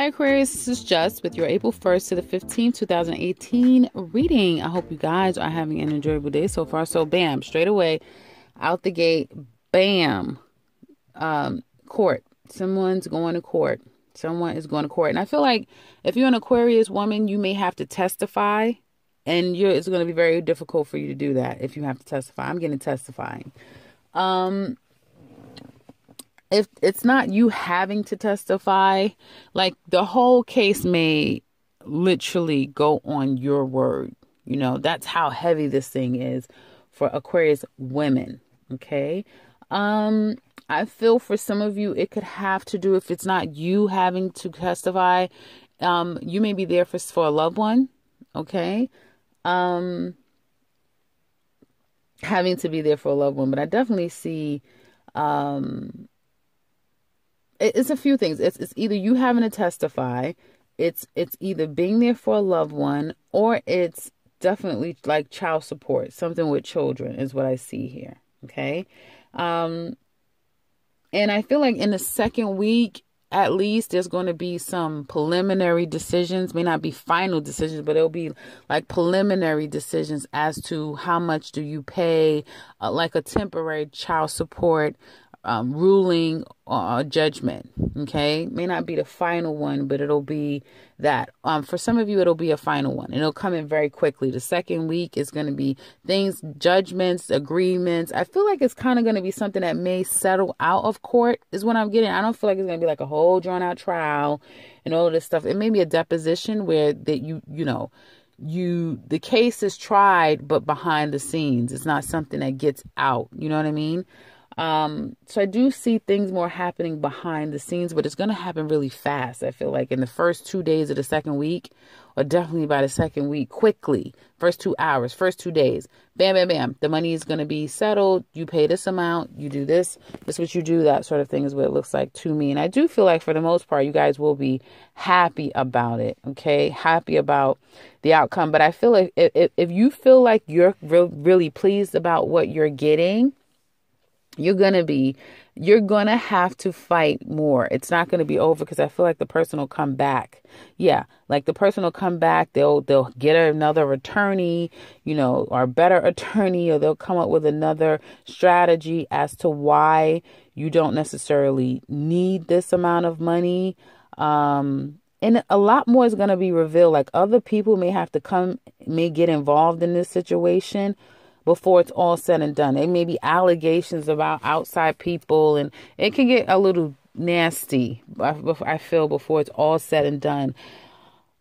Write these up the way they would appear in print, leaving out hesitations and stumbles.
Aquarius, this is Just with your April 1st to the 15th, 2018 reading. I hope you guys are having an enjoyable day so far. So bam, straight away, out the gate, bam, court. Someone's going to court. Someone is going to court. And I feel like if you're an Aquarius woman, you may have to testify. And it's going to be very difficult for you to do that if you have to testify. I'm getting testifying. If it's not you having to testify, like the whole case may literally go on your word. You know, that's how heavy this thing is for Aquarius women. Okay. I feel for some of you, it could have to do, if it's not you having to testify, you may be there for a loved one. Okay. Having to be there for a loved one, but I definitely see, it's a few things. It's either you having to testify, it's either being there for a loved one, or it's definitely like child support, something with children is what I see here. Okay. And I feel like in the second week, at least there's going to be some preliminary decisions, may not be final decisions, but it'll be like preliminary decisions as to how much do you pay, like a temporary child support ruling or judgment. Okay. May not be the final one, but it'll be that. For some of you, it'll be a final one and it'll come in very quickly. The second week is going to be things, judgments, agreements. I feel like it's kind of going to be something that may settle out of court is what I'm getting. I don't feel like it's going to be like a whole drawn out trial and all of this stuff. It may be a deposition where that the case is tried, but behind the scenes, it's not something that gets out. You know what I mean? So I do see things more happening behind the scenes, but it's going to happen really fast. I feel like in the first 2 days of the second week, or definitely by the second week, quickly, first 2 hours, first 2 days, bam, bam, bam. The money is going to be settled. You pay this amount, you do this is what you do. That sort of thing is what it looks like to me. And I do feel like for the most part, you guys will be happy about it. Okay. Happy about the outcome. But I feel like if you feel like you're really pleased about what you're getting, you're going to have to fight more. It's not going to be over because I feel like the person will come back. Yeah. Like the person will come back. They'll get another attorney, or a better attorney, or they'll come up with another strategy as to why you don't necessarily need this amount of money. And a lot more is going to be revealed. Like other people may get involved in this situation before it's all said and done. There may be allegations about outside people, and it can get a little nasty, I feel, before it's all said and done.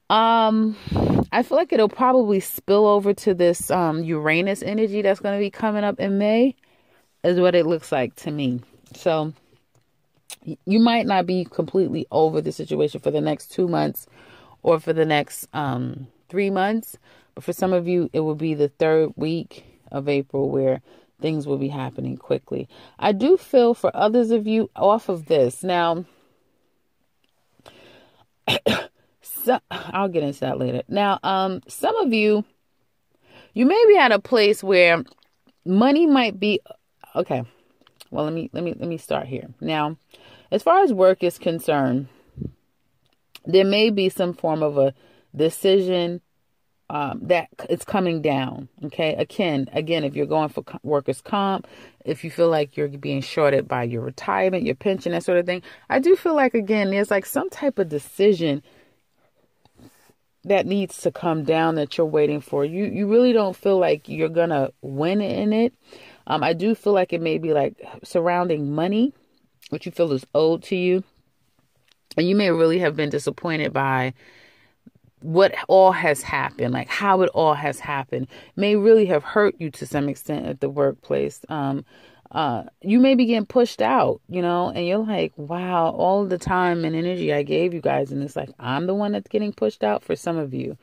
I feel like it'll probably spill over to this Uranus energy that's going to be coming up in May, is what it looks like to me. So you might not be completely over the situation for the next 2 months or for the next 3 months. But for some of you, it will be the third week of April where things will be happening quickly. I do feel for others of you off of this. Now, I'll get into that later. Now, some of you may be at a place where money might be okay. Well, let me start here. Now, as far as work is concerned, there may be some form of a decision that it's coming down. Okay. Again, if you're going for workers' comp, if you feel like you're being shorted by your retirement, your pension, that sort of thing, I do feel like, again, there's like some type of decision that needs to come down that you're waiting for. You really don't feel like you're going to win in it. I do feel like it may be like surrounding money, which you feel is owed to you. And you may really have been disappointed by what all has happened, like how it all has happened, may really have hurt you to some extent at the workplace. You may be getting pushed out, and you're like, wow, all the time and energy I gave you guys. And it's like, I'm the one that's getting pushed out for some of you.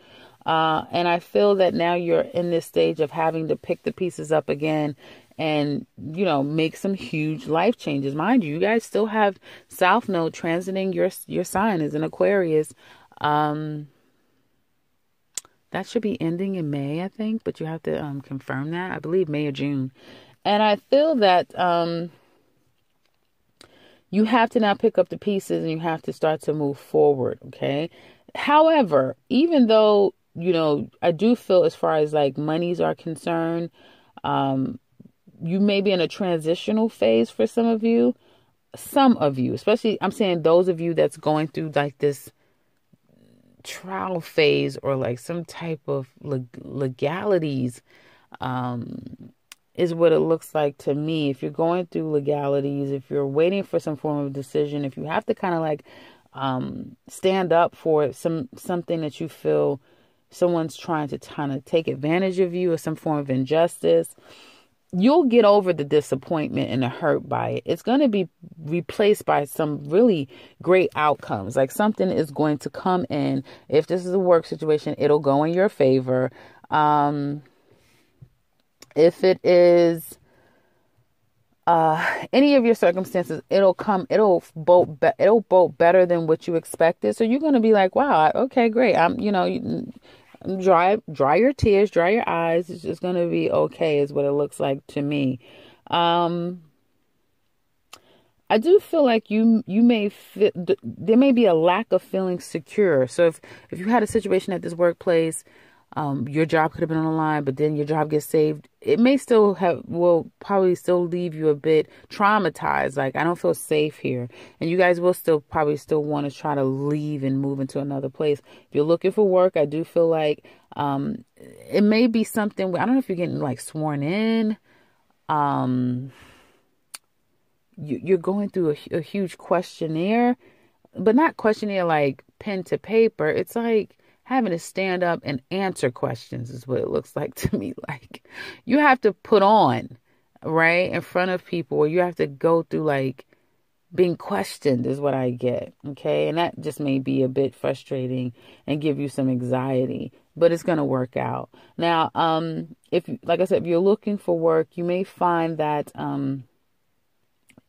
And I feel that now you're in this stage of having to pick the pieces up again and, make some huge life changes. Mind you, you guys still have South Node transiting your sign as an Aquarius. That should be ending in May, I think, but you have to confirm that. I believe May or June. And I feel that you have to now pick up the pieces and you have to start to move forward. Okay. However, even though, I do feel as far as like monies are concerned, you may be in a transitional phase for some of you, especially I'm saying those of you that's going through like this trial phase or like some type of legalities, is what it looks like to me. If you're going through legalities, if you're waiting for some form of decision, if you have to kind of like stand up for something that you feel someone's trying to kind of take advantage of you or some form of injustice, you'll get over the disappointment and the hurt by it. It's going to be replaced by some really great outcomes. Like something is going to come in. If this is a work situation, it'll go in your favor. If it is any of your circumstances, it'll bolt better than what you expected. So you're going to be like, wow, okay, great. Dry your tears, dry your eyes. It's just going to be okay is what it looks like to me. I do feel like you may there may be a lack of feeling secure. So if you had a situation at this workplace, your job could have been on the line, but then your job gets saved, it may will probably still leave you a bit traumatized. Like, I don't feel safe here. And you guys will probably still want to try to leave and move into another place. If you're looking for work, I do feel like, it may be something where, I don't know if you're getting like sworn in. You're going through a huge questionnaire, but not questionnaire like pen to paper. It's like having to stand up and answer questions is what it looks like to me. Like you have to put on, right, in front of people, or you have to go through like being questioned is what I get. Okay. And that just may be a bit frustrating and give you some anxiety, but it's going to work out. Now, like I said, if you're looking for work, you may find that,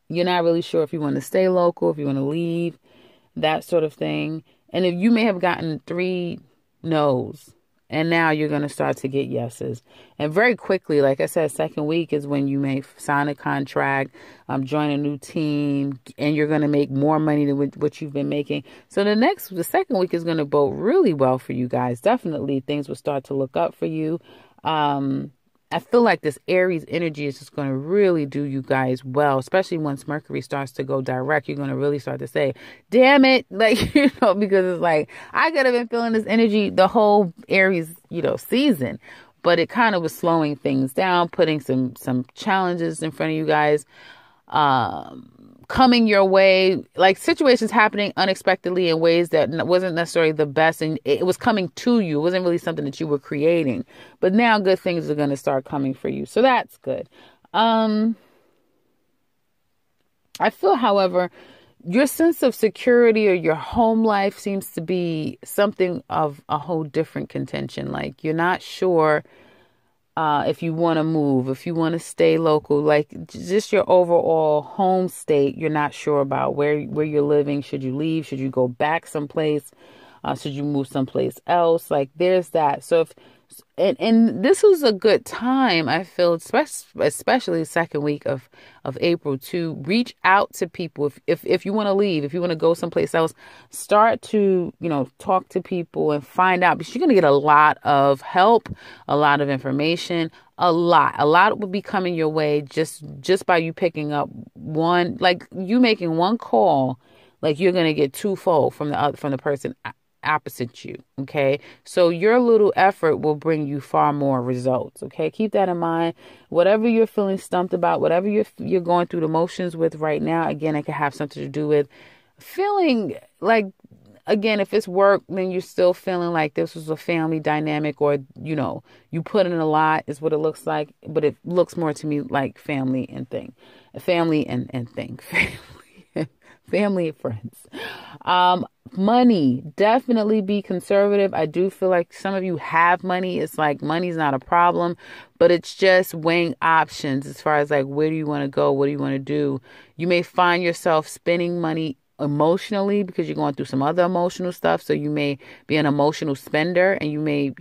you're not really sure if you want to stay local, if you want to leave, that sort of thing. And if you may have gotten 3 no's and now you're going to start to get yeses. And very quickly, like I said, second week is when you may sign a contract, join a new team, and you're going to make more money than what you've been making. So the second week is going to bode really well for you guys. Definitely things will start to look up for you. I feel like this Aries energy is just going to really do you guys well, especially once Mercury starts to go direct. You're going to really start to say, damn it, like, because it's like, I could have been feeling this energy the whole Aries, season, but it kind of was slowing things down, putting some challenges in front of you guys, coming your way, like situations happening unexpectedly in ways that wasn't necessarily the best, and it was coming to you. It wasn't really something that you were creating, but now good things are going to start coming for you, so that's good. I feel, however, your sense of security or your home life seems to be something of a whole different contention. Like you're not sure if you want to move, if you want to stay local, like just your overall home state, you're not sure about where you're living. Should you leave? Should you go back someplace? Should you move someplace else? Like there's that. So and this was a good time, I feel, especially the second week of April, to reach out to people. If you want to leave, if you want to go someplace else, start to, talk to people and find out, because you're going to get a lot of help, a lot of information, a lot will be coming your way just by you picking up one, like you making one call, like you're going to get twofold from the person opposite you. Okay. So your little effort will bring you far more results. Okay. Keep that in mind. Whatever you're feeling stumped about, whatever you're going through the motions with right now, again, it can have something to do with feeling like, again, if it's work, then you're still feeling like this was a family dynamic, or, you put in a lot is what it looks like, but it looks more to me like family and thing, family and friends. Money, definitely be conservative. I do feel like some of you have money. It's like money's not a problem, but it's just weighing options as far as like, where do you want to go? What do you want to do? You may find yourself spending money emotionally because you're going through some other emotional stuff. So you may be an emotional spender, and you may,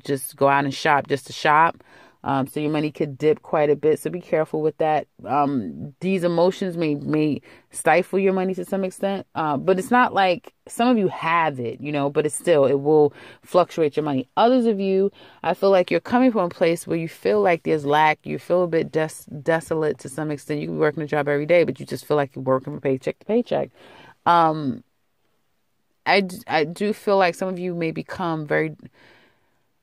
just go out and shop just to shop. So your money could dip quite a bit. So be careful with that. These emotions may stifle your money to some extent. But it's not like some of you have it, but it will fluctuate your money. Others of you, I feel like you're coming from a place where you feel like there's lack. You feel a bit desolate to some extent. You can be working a job every day, but you just feel like you're working from paycheck to paycheck. I do feel like some of you may become very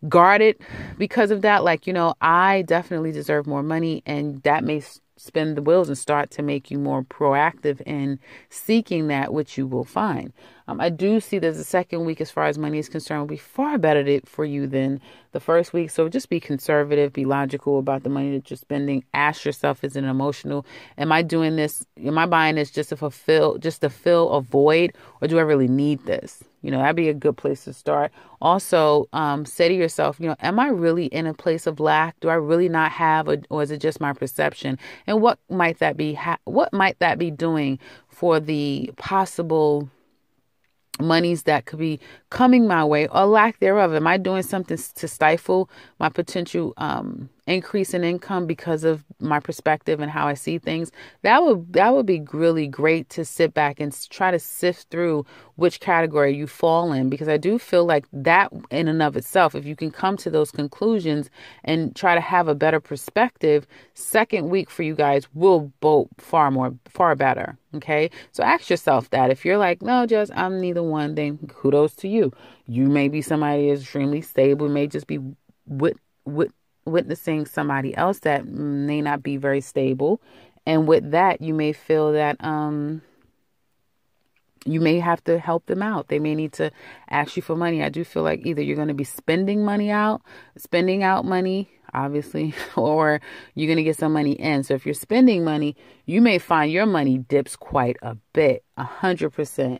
guarded because of that. Like, I definitely deserve more money, and that may spin the wheels and start to make you more proactive in seeking that, which you will find. I do see that the second week, as far as money is concerned, will be far better for you than the first week. So just be conservative, be logical about the money that you're spending. Ask yourself, is it emotional? Am I doing this? Am I buying this just to fill a void, or do I really need this? That'd be a good place to start. Also, say to yourself, am I really in a place of lack? Do I really not have, or is it just my perception? And what might that be? What might that be doing for the possible monies that could be coming my way, or lack thereof? Am I doing something to stifle my potential increase in income because of my perspective and how I see things? That would be really great to sit back and try to sift through which category you fall in, because I do feel like that in and of itself, if you can come to those conclusions and try to have a better perspective, second week for you guys will bolt far better. Okay. So ask yourself that. If you're like, no, just I'm neither one, then kudos to you. You may be somebody extremely stable, may just be witnessing somebody else that may not be very stable. And with that, you may feel that you may have to help them out. They may need to ask you for money. I do feel like either you're going to be spending out money, obviously, or you're going to get some money in. So if you're spending money, you may find your money dips quite a bit, 100%.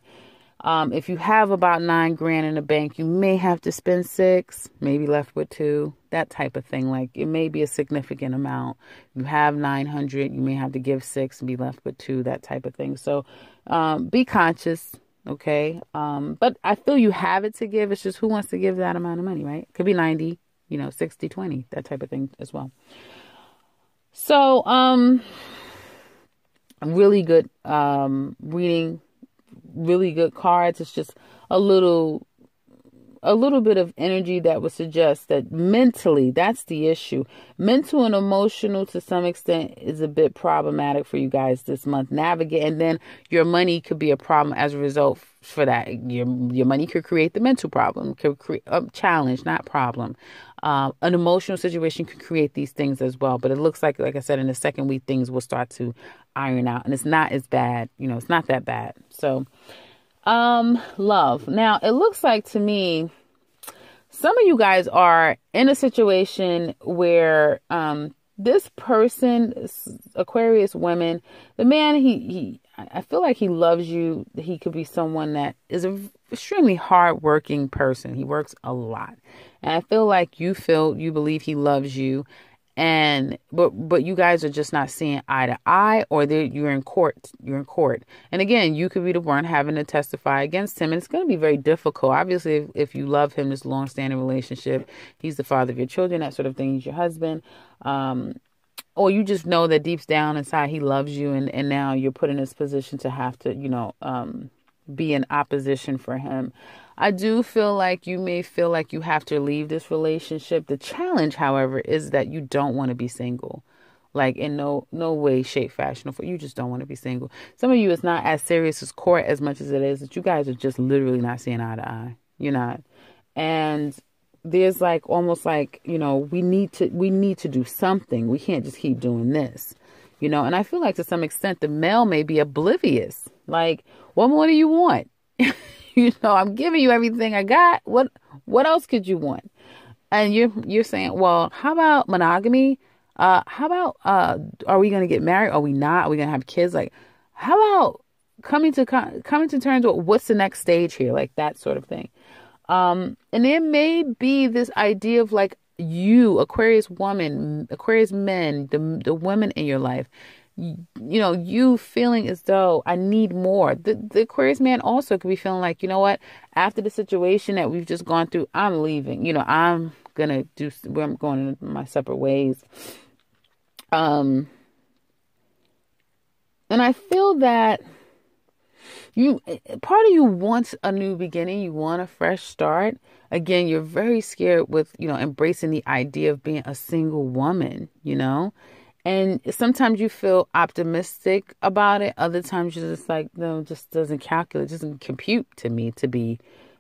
If you have about $9,000 in the bank, you may have to spend $6,000, maybe left with $2,000, that type of thing. Like, it may be a significant amount. You have $900, you may have to give $6,000 and be left with $2,000, that type of thing. So, be conscious. Okay. But I feel you have it to give. It's just who wants to give that amount of money, right? It could be 90, 60-20, that type of thing as well. So, really good, reading, really good cards. It's just a little bit of energy that would suggest that mentally, that's the issue. Mental and emotional to some extent is a bit problematic for you guys this month. Navigate, and then your money could be a problem as a result for that. Your money could create the mental problem, could create a challenge, not problem. An emotional situation could create these things as well. But it looks like I said, in the second week, things will start to iron out, and it's not as bad. It's not that bad. So, love. Now, it looks like to me, some of you guys are in a situation where, this person, Aquarius women, the man, I feel like he loves you. He could be someone that is an extremely hardworking person. He works a lot. And I feel like you believe he loves you. But you guys are just not seeing eye to eye, or you're in court. And again, you could be the one having to testify against him. And it's going to be very difficult. Obviously, if you love him, this long-standing relationship, he's the father of your children, that sort of thing. He's your husband. Or you just know that deep down inside he loves you, and now you're put in this position to have to, be in opposition for him. I do feel like you may feel like you have to leave this relationship. The challenge, however, is that you don't want to be single. Like, in no way, shape, fashion, or you just don't want to be single. Some of you, it's not as serious as court as much as it is that you guys are just literally not seeing eye to eye. You're not. And there's almost like, we need to do something. We can't just keep doing this, and I feel like to some extent the male may be oblivious. Like, what more do you want? I'm giving you everything I got. What else could you want? And you're saying, well, how about monogamy? How about, are we going to get married? Are we not? Are we going to have kids? Like, how about coming to terms with what's the next stage here? Like, that sort of thing. And there may be this idea of like you, Aquarius woman, Aquarius men, the women in your life, you feeling as though I need more. The Aquarius man also could be feeling like, you know what, after the situation that we've just gone through, I'm leaving. I'm going in my separate ways. And I feel that part of you wants a new beginning. You want a fresh start. Again, you're very scared with, embracing the idea of being a single woman, and sometimes you feel optimistic about it. Other times you're just like, no, it just doesn't calculate, doesn't compute to me to be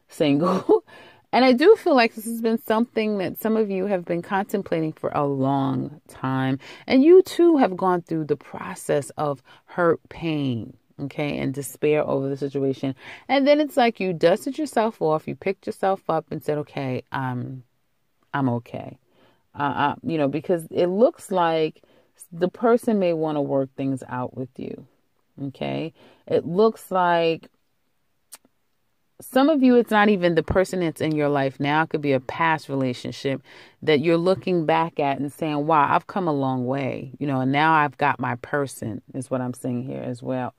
single. And I do feel like this has been something that some of you have been contemplating for a long time. And you too have gone through the process of hurt, pain, okay, and despair over the situation. And then it's like you dusted yourself off, you picked yourself up and said, okay, I'm okay. Because it looks like the person may want to work things out with you. Okay. It looks like some of you, it's not even the person that's in your life now. It could be a past relationship that you're looking back at and saying, wow, I've come a long way, and now I've got my person, is what I'm saying here as well.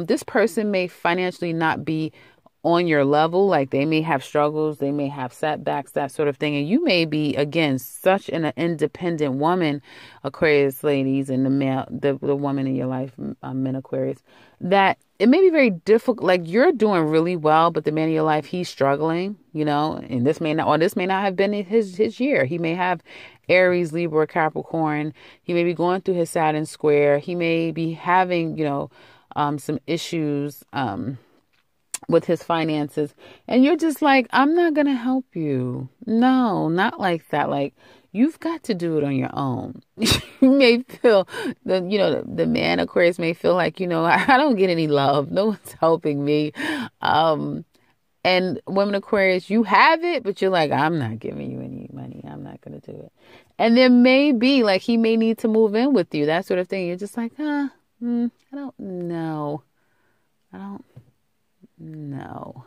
This person may financially not be on your level. Like they may have struggles, they may have setbacks, that sort of thing. And you may be, again, such an independent woman, Aquarius ladies, and the woman in your life, men Aquarius, that it may be very difficult. Like you're doing really well, but the man in your life, he's struggling, and this may not have been his year. He may have Aries, Libra, Capricorn. He may be going through his Saturn square. He may be having, some issues, with his finances, and you're just like, I'm not going to help you. No, not like that. Like you've got to do it on your own. You may feel the man Aquarius may feel like, I don't get any love. No one's helping me. And women Aquarius, you have it, but you're like, I'm not giving you any money. I'm not going to do it. And there may be like, he may need to move in with you, that sort of thing. You're just like, I don't know. No. No.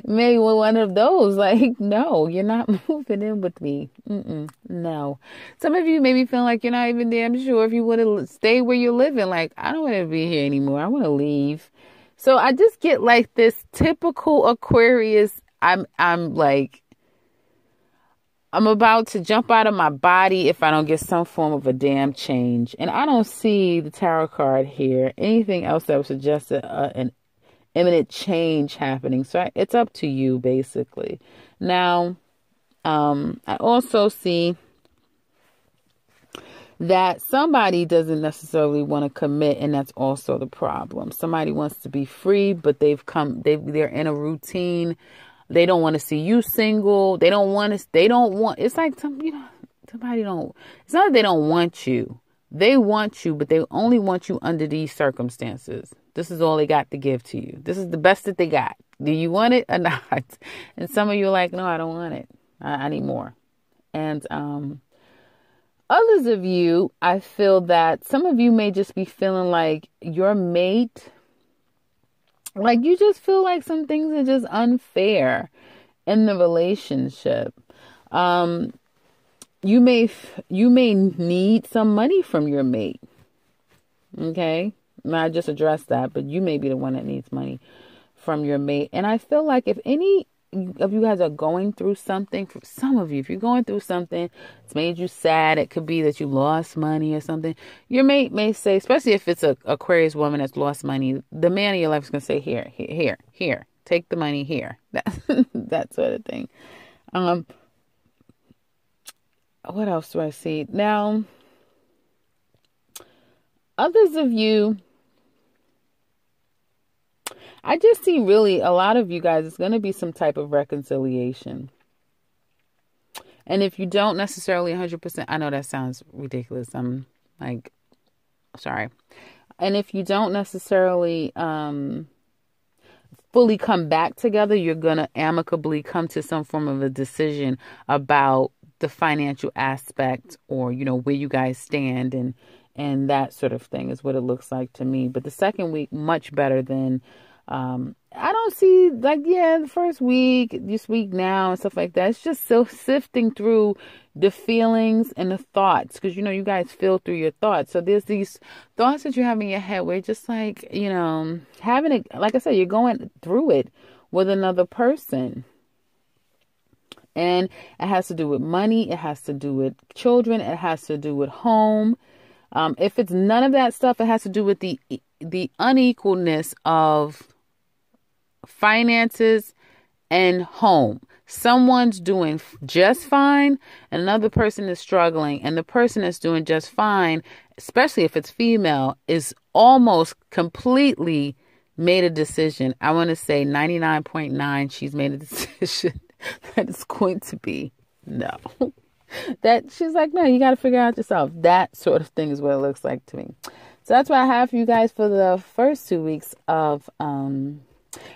Maybe one of those, like, no, you're not moving in with me. No. Some of you may be feeling like you're not even damn sure if you want to stay where you're living. Like, I don't want to be here anymore. I want to leave. So I just get like this typical Aquarius. I'm like, I'm about to jump out of my body if I don't get some form of a damn change. And I don't see the tarot card here. Anything else that would suggest an imminent change happening. So it's up to you, basically. Now, I also see that somebody doesn't necessarily want to commit, and that's also the problem. Somebody wants to be free, but they're in a routine. They don't want to see you single. It's like somebody don't, it's not that they don't want you. They want you, but they only want you under these circumstances. This is all they got to give to you. This is the best that they got. Do you want it or not? And some of you are like, no, I don't want it. I need more. And others of you, I feel that some of you may just be feeling like your mate, like you just feel like some things are just unfair in the relationship. You may need some money from your mate. Okay? I just addressed that, but you may be the one that needs money from your mate. And I feel like if any of you guys are going through something, for some of you, if you're going through something, it's made you sad. It could be that you lost money or something. Your mate may say, especially if it's a Aquarius woman that's lost money, the man in your life is going to say, here, take the money here. That sort of thing. What else do I see? Now, others of you, I just see really a lot of you guys, it's going to be some type of reconciliation. And if you don't necessarily 100%, I know that sounds ridiculous. I'm like, sorry. And if you don't necessarily fully come back together, you're going to amicably come to some form of a decision about the financial aspect, or, where you guys stand and that sort of thing is what it looks like to me. But the second week, much better than I don't see like, yeah, the first week, this week now and stuff like that. It's just so sifting through the feelings and the thoughts, because you guys feel through your thoughts. So there's these thoughts that you have in your head where just like, having it, like I said, you're going through it with another person. And it has to do with money. It has to do with children. It has to do with home. If it's none of that stuff, it has to do with the unequalness of finances and home. Someone's doing just fine and another person is struggling, and the person that's doing just fine, especially if it's female, is almost completely made a decision. I want to say 99.9 she's made a decision that it's going to be no. That she's like, no, you got to figure out yourself. That sort of thing is what it looks like to me. So that's what I have for you guys for the first 2 weeks of,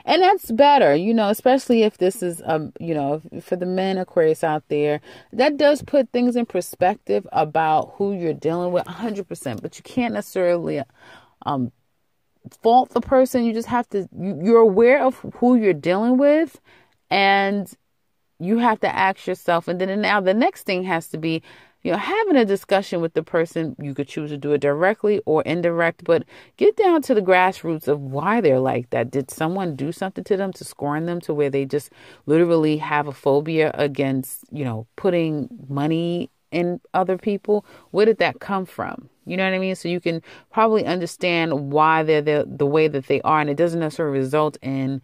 and that's better, especially if this is, for the men Aquarius out there, that does put things in perspective about who you're dealing with 100%, but you can't necessarily, fault the person. You just have to, you're aware of who you're dealing with, and you have to ask yourself, and then now the next thing has to be, having a discussion with the person. You could choose to do it directly or indirect, but get down to the grassroots of why they're like that. Did someone do something to them to scorn them to where they just literally have a phobia against, putting money in other people? Where did that come from? You know what I mean? So you can probably understand why they're the way that they are, and it doesn't necessarily result in,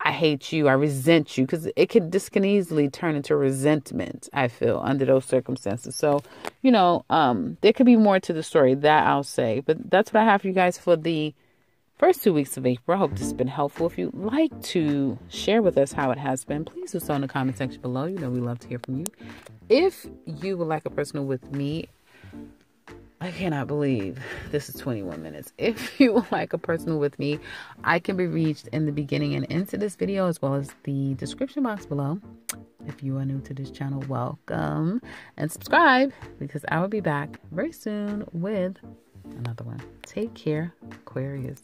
I hate you, I resent you, because this can easily turn into resentment, I feel, under those circumstances. So, there could be more to the story, that I'll say. But that's what I have for you guys for the first 2 weeks of April. I hope this has been helpful. If you'd like to share with us how it has been, please do so in the comment section below. We love to hear from you. If you would like a personal with me, I cannot believe this is 21 minutes. If you would like a personal with me, I can be reached in the beginning and into this video, as well as the description box below. If you are new to this channel, welcome and subscribe, because I will be back very soon with another one. Take care, Aquarius.